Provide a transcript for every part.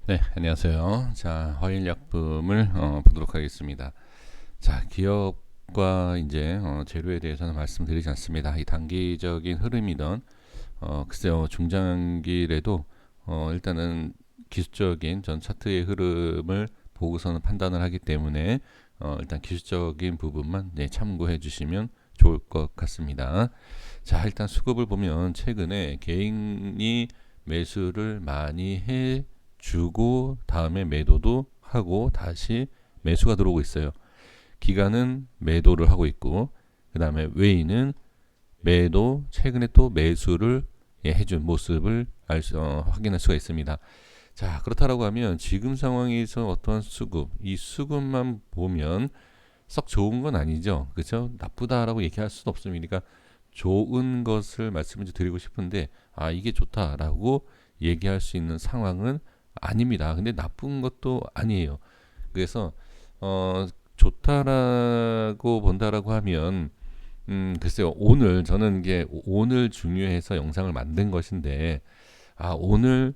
네, 안녕하세요. 자, 화일약품을 보도록 하겠습니다. 자, 기업과 이제 재료에 대해서는 말씀드리지 않습니다. 이 단기적인 흐름이던 글쎄요, 중장기래도 일단은 기술적인 전 차트의 흐름을 보고서는 판단을 하기 때문에 일단 기술적인 부분만 참고해 주시면 좋을 것 같습니다. 자, 일단 수급을 보면 최근에 개인이 매수를 많이 해 주고 다음에 매도도 하고 다시 매수가 들어오고 있어요. 기관은 매도를 하고 있고 그 다음에 외인은 매도 최근에 또 매수를 해준 모습을 확인할 수가 있습니다. 자, 그렇다라고 하면 지금 상황에서 어떠한 수급, 이 수급만 보면 썩 좋은 건 아니죠. 그렇죠? 나쁘다라고 얘기할 수도 없습니다. 그러니까 좋은 것을 말씀을 드리고 싶은데 이게 좋다라고 얘기할 수 있는 상황은 아닙니다. 근데 나쁜 것도 아니에요. 그래서 좋다라고 본다라고 하면 글쎄요. 오늘 저는 이게 오늘 중요해서 영상을 만든 것인데 오늘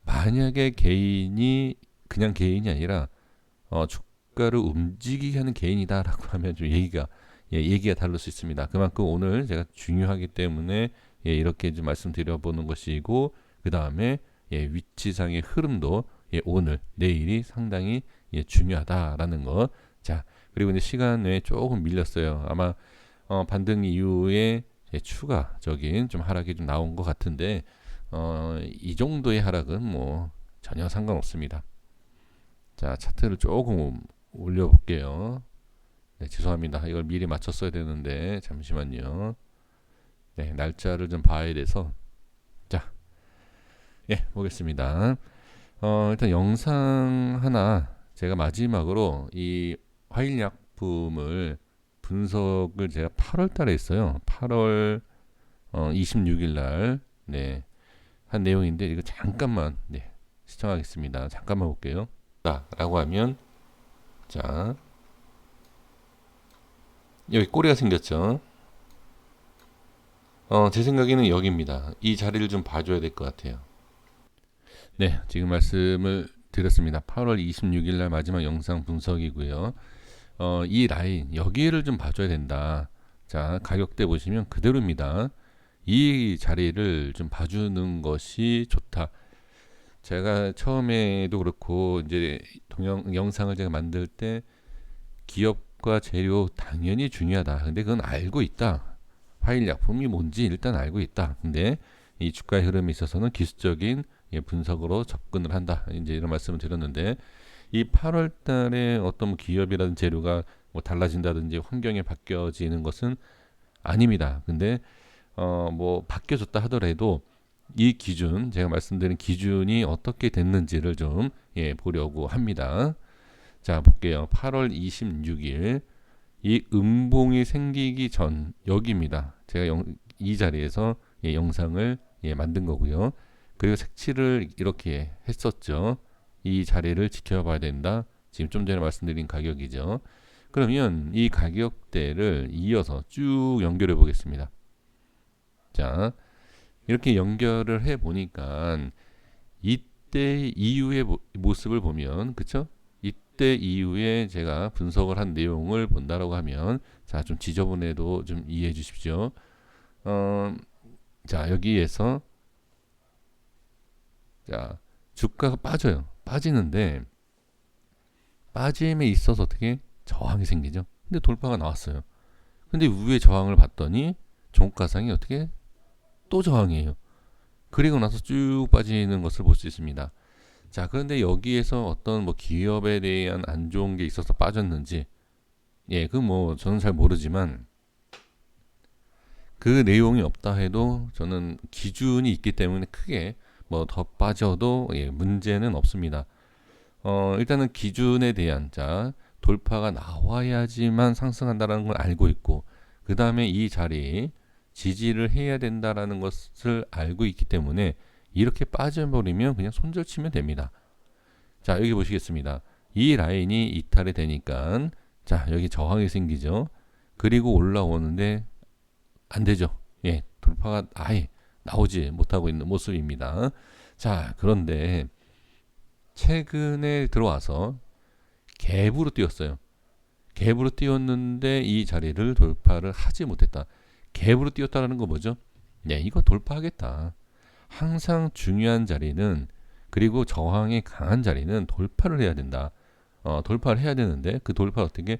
만약에 개인이 그냥 개인이 아니라 주가를 움직이게 하는 개인이다라고 하면 좀 얘기가 다를 수 있습니다. 그만큼 오늘 제가 중요하기 때문에 이렇게 좀 말씀드려 보는 것이고 그 다음에 위치상의 흐름도 오늘 내일이 상당히 중요하다라는 것. 자, 그리고 이제 시간 외에 조금 밀렸어요. 아마 반등 이후에 추가적인 좀 하락이 좀 나온 것 같은데 이 정도의 하락은 뭐 전혀 상관없습니다. 자, 차트를 조금 올려볼게요. 네, 죄송합니다. 이걸 미리 맞췄어야 되는데 잠시만요. 네, 날짜를 좀 봐야 돼서 자, 보겠습니다. 일단 영상 하나 제가 마지막으로 이 화일약품을 분석을 제가 8월 달에 했어요. 8월 26일 날 한 내용인데 이거 잠깐만 시청하겠습니다. 잠깐만 볼게요. 라고 하면 자, 여기 꼬리가 생겼죠. 제 생각에는 여기입니다. 이 자리를 좀 봐줘야 될 것 같아요. 네, 지금 말씀을 드렸습니다. 8월 26일 날 마지막 영상 분석이고요. 이 라인 여기를 좀 봐줘야 된다. 자, 가격대 보시면 그대로입니다. 이 자리를 좀 봐주는 것이 좋다. 제가 처음에도 그렇고 이제 영상을 제가 만들 때 기업과 재료 당연히 중요하다. 근데 그건 알고 있다. 화일약품이 뭔지 일단 알고 있다. 근데 이 주가의 흐름에 있어서는 기술적인 분석으로 접근을 한다. 이제 이런 말씀을 드렸는데 이 8월 달에 어떤 기업이라든 재료가 뭐 달라진다든지 환경이 바뀌어지는 것은 아닙니다. 근데 뭐 바뀌어졌다 하더라도 이 기준 제가 말씀드린 기준이 어떻게 됐는지를 좀 보려고 합니다. 자, 볼게요. 8월 26일 이 음봉이 생기기 전 여기입니다. 제가 이 자리에서 영상을 만든 거고요. 그리고 색칠을 이렇게 했었죠. 이 자리를 지켜봐야 된다. 지금 좀 전에 말씀드린 가격이죠. 그러면 이 가격대를 이어서 쭉 연결해 보겠습니다. 자, 이렇게 연결을 해 보니까 이때 이후의 모습을 보면 그쵸? 이때 이후에 제가 분석을 한 내용을 본다라고 하면 자, 좀 지저분해도 좀 이해해 주십시오. 자, 여기에서 자, 주가가 빠져요. 빠지는데 빠짐에 있어서 어떻게 저항이 생기죠. 근데 돌파가 나왔어요. 근데 위에 저항을 봤더니 종가상이 어떻게 또 저항이에요. 그리고 나서 쭉 빠지는 것을 볼 수 있습니다. 자, 그런데 여기에서 어떤 뭐 기업에 대한 안 좋은 게 있어서 빠졌는지, 그 뭐 저는 잘 모르지만 그 내용이 없다 해도 저는 기준이 있기 때문에 크게 뭐 더 빠져도 문제는 없습니다. 일단은 기준에 대한 돌파가 나와야지만 상승한다는 걸 알고 있고, 그 다음에 이 자리 지지를 해야 된다라는 것을 알고 있기 때문에 이렇게 빠져버리면 그냥 손절치면 됩니다. 자, 여기 보시겠습니다. 이 라인이 이탈이 되니까 자, 여기 저항이 생기죠. 그리고 올라오는데 안 되죠. 돌파가 아예 나오지 못하고 있는 모습입니다. 자, 그런데 최근에 들어와서 갭으로 뛰었어요. 갭으로 뛰었는데 이 자리를 돌파를 하지 못했다. 갭으로 뛰었다라는 거 뭐죠? 네, 이거 돌파하겠다. 항상 중요한 자리는, 그리고 저항이 강한 자리는 돌파를 해야 된다. 돌파를 해야 되는데 그 돌파 어떻게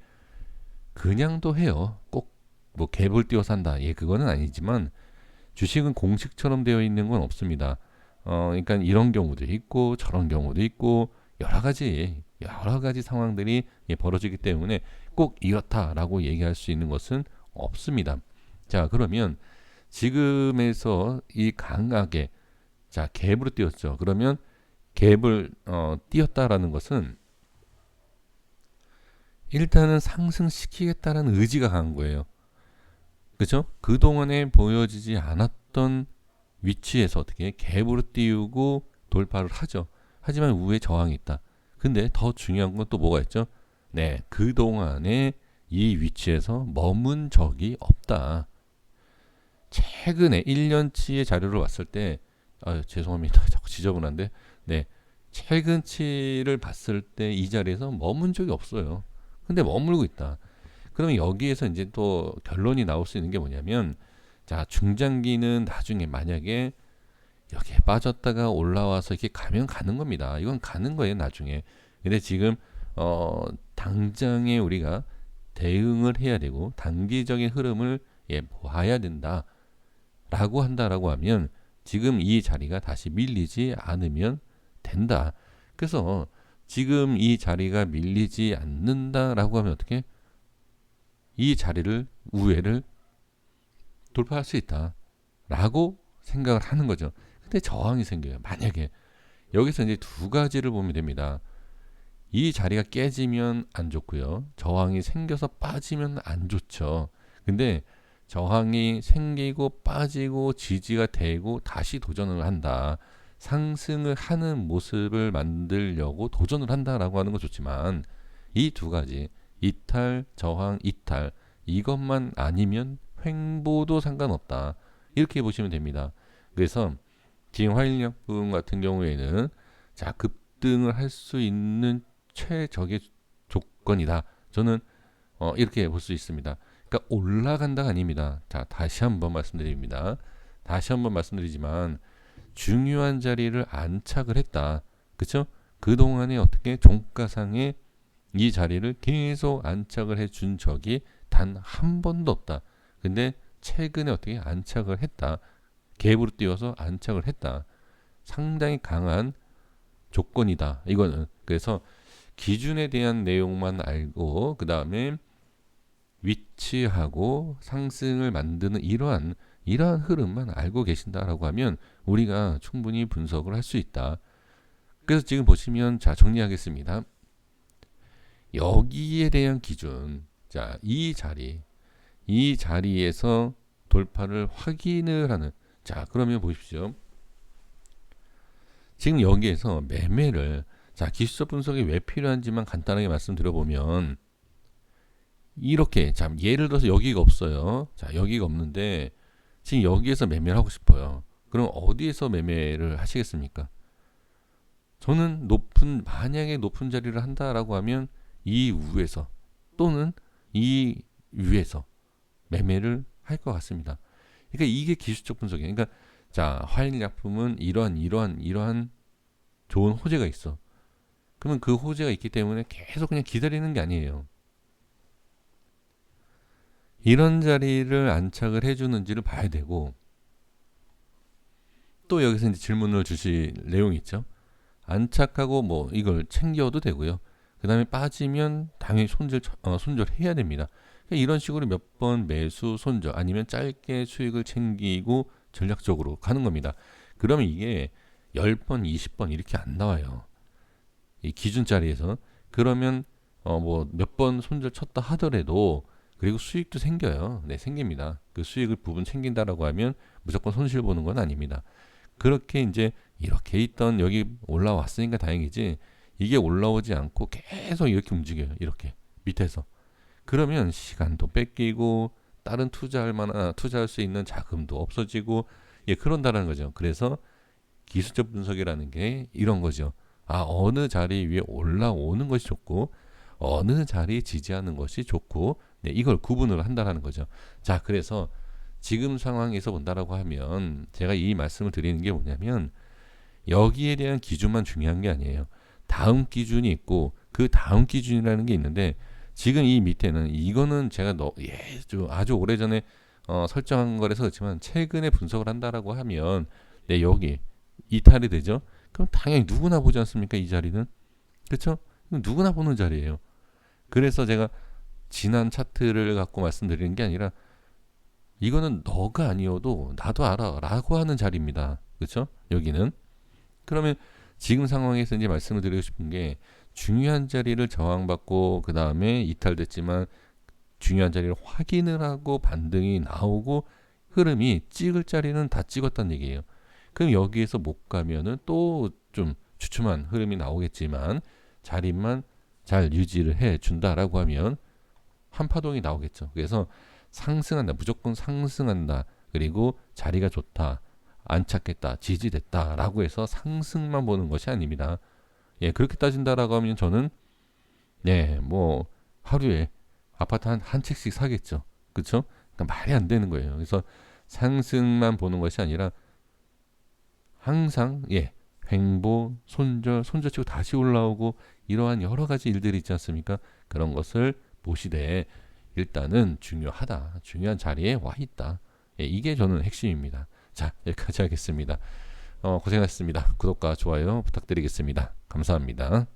그냥도 해요. 꼭 뭐 갭을 띄워서 한다. 예, 그거는 아니지만 주식은 공식처럼 되어 있는 건 없습니다. 그러니까 이런 경우도 있고 저런 경우도 있고 여러 가지 상황들이 벌어지기 때문에 꼭 이렇다라고 얘기할 수 있는 것은 없습니다. 자, 그러면 지금에서 이 강하게 자 갭으로 띄웠죠. 그러면 갭을 띄었다라는 것은 일단은 상승시키겠다는 의지가 강한 거예요. 그렇죠? 그동안에 보여지지 않았던 위치에서 어떻게 갭으로 띄우고 돌파를 하죠. 하지만 우에 저항이 있다. 근데 더 중요한 건 또 뭐가 있죠? 네, 그동안에 이 위치에서 머문 적이 없다. 최근에 1년치의 자료를 봤을 때 죄송합니다. 자꾸 지저분한데 네, 최근치를 봤을 때 이 자리에서 머문 적이 없어요. 근데 머물고 있다. 그러면 여기에서 이제 또 결론이 나올 수 있는 게 뭐냐면, 자, 중장기는 나중에 만약에 여기에 빠졌다가 올라와서 이렇게 가면 가는 겁니다. 이건 가는 거예요, 나중에. 근데 지금 당장에 우리가 대응을 해야 되고 단기적인 흐름을 봐야 된다라고 한다라고 하면 지금 이 자리가 다시 밀리지 않으면 된다. 그래서 지금 이 자리가 밀리지 않는다라고 하면 어떻게? 이 자리를 우회를 돌파할 수 있다라고 생각을 하는 거죠. 근데 저항이 생겨요. 만약에 여기서 이제 두 가지를 보면 됩니다. 이 자리가 깨지면 안 좋고요. 저항이 생겨서 빠지면 안 좋죠. 근데 저항이 생기고 빠지고 지지가 되고 다시 도전을 한다. 상승을 하는 모습을 만들려고 도전을 한다라고 하는 건 좋지만 이 두 가지 이탈, 저항, 이탈 이것만 아니면 횡보도 상관없다. 이렇게 보시면 됩니다. 그래서 지금 화일약품 같은 경우에는 자 급등을 할 수 있는 최적의 조건이다. 저는 이렇게 볼 수 있습니다. 그러니까 올라간다가 아닙니다. 자, 다시 한번 말씀드립니다. 다시 한번 말씀드리지만 중요한 자리를 안착을 했다. 그렇죠? 그동안에 어떻게 종가상에 이 자리를 계속 안착을 해준 적이 단 한 번도 없다. 근데 최근에 어떻게 안착을 했다. 갭으로 띄워서 안착을 했다. 상당히 강한 조건이다. 이거는. 그래서 기준에 대한 내용만 알고 그 다음에 위치하고 상승을 만드는 이러한 흐름만 알고 계신다라고 하면 우리가 충분히 분석을 할 수 있다. 그래서 지금 보시면 자 정리하겠습니다. 여기에 대한 기준, 자 이 자리에서 돌파를 확인을 하는, 자 그러면 보십시오. 지금 여기에서 매매를, 자 기술적 분석이 왜 필요한지만 간단하게 말씀드려보면 이렇게, 자 예를 들어서 여기가 없어요. 자 여기가 없는데 지금 여기에서 매매를 하고 싶어요. 그럼 어디에서 매매를 하시겠습니까? 저는 만약에 높은 자리를 한다라고 하면 이 위에서 또는 이 위에서 매매를 할 것 같습니다. 그러니까 이게 기술적 분석이에요. 그러니까 자 화일약품은 이러한 좋은 호재가 있어. 그러면 그 호재가 있기 때문에 계속 그냥 기다리는 게 아니에요. 이런 자리를 안착을 해주는지를 봐야 되고, 또 여기서 이제 질문을 주실 내용이 있죠. 안착하고 뭐 이걸 챙겨도 되고요. 그 다음에 빠지면 당연히 손절해야 됩니다. 그러니까 이런 식으로 몇 번 매수 손절 아니면 짧게 수익을 챙기고 전략적으로 가는 겁니다. 그러면 이게 10번, 20번 이렇게 안 나와요. 이 기준 자리에서. 그러면 뭐 몇 번 손절 쳤다 하더라도 그리고 수익도 생겨요. 네, 생깁니다. 그 수익을 부분 챙긴다라고 하면 무조건 손실 보는 건 아닙니다. 그렇게 이제 이렇게 있던 여기 올라왔으니까 다행이지, 이게 올라오지 않고 계속 이렇게 움직여요. 이렇게 밑에서. 그러면 시간도 뺏기고 다른 투자할 수 있는 자금도 없어지고, 예, 그런다는 거죠. 그래서 기술적 분석이라는 게 이런 거죠. 어느 자리 위에 올라오는 것이 좋고 어느 자리에 지지하는 것이 좋고 네, 이걸 구분을 한다는 거죠. 자, 그래서 지금 상황에서 본다라고 하면 제가 이 말씀을 드리는 게 뭐냐면 여기에 대한 기준만 중요한 게 아니에요. 다음 기준이 있고 그 다음 기준이라는 게 있는데 지금 이 밑에는 이거는 제가 아주 오래전에 설정한 거라서 그렇지만 최근에 분석을 한다라고 하면 네, 여기 이탈이 되죠. 그럼 당연히 누구나 보지 않습니까? 이 자리는. 그렇죠? 누구나 보는 자리예요. 그래서 제가 지난 차트를 갖고 말씀드리는 게 아니라 이거는 너가 아니어도 나도 알아 라고 하는 자리입니다. 그렇죠? 여기는. 그러면 지금 상황에서 이제 말씀을 드리고 싶은 게 중요한 자리를 저항받고 그 다음에 이탈됐지만 중요한 자리를 확인을 하고 반등이 나오고 흐름이 찍을 자리는 다 찍었다는 얘기예요. 그럼 여기에서 못 가면은 또 좀 주춤한 흐름이 나오겠지만 자리만 잘 유지를 해 준다라고 하면 한파동이 나오겠죠. 그래서 상승한다. 무조건 상승한다. 그리고 자리가 좋다. 안 찾겠다. 지지됐다라고 해서 상승만 보는 것이 아닙니다. 예, 그렇게 따진다라고 하면 저는 뭐 하루에 아파트 한 채씩 사겠죠. 그렇죠? 그러니까 말이 안 되는 거예요. 그래서 상승만 보는 것이 아니라 항상 횡보, 손절치고 다시 올라오고 이러한 여러 가지 일들이 있지 않습니까? 그런 것을 보시되 일단은 중요하다. 중요한 자리에 와 있다. 이게 저는 핵심입니다. 자, 여기까지 하겠습니다. 고생하셨습니다. 구독과 좋아요 부탁드리겠습니다. 감사합니다.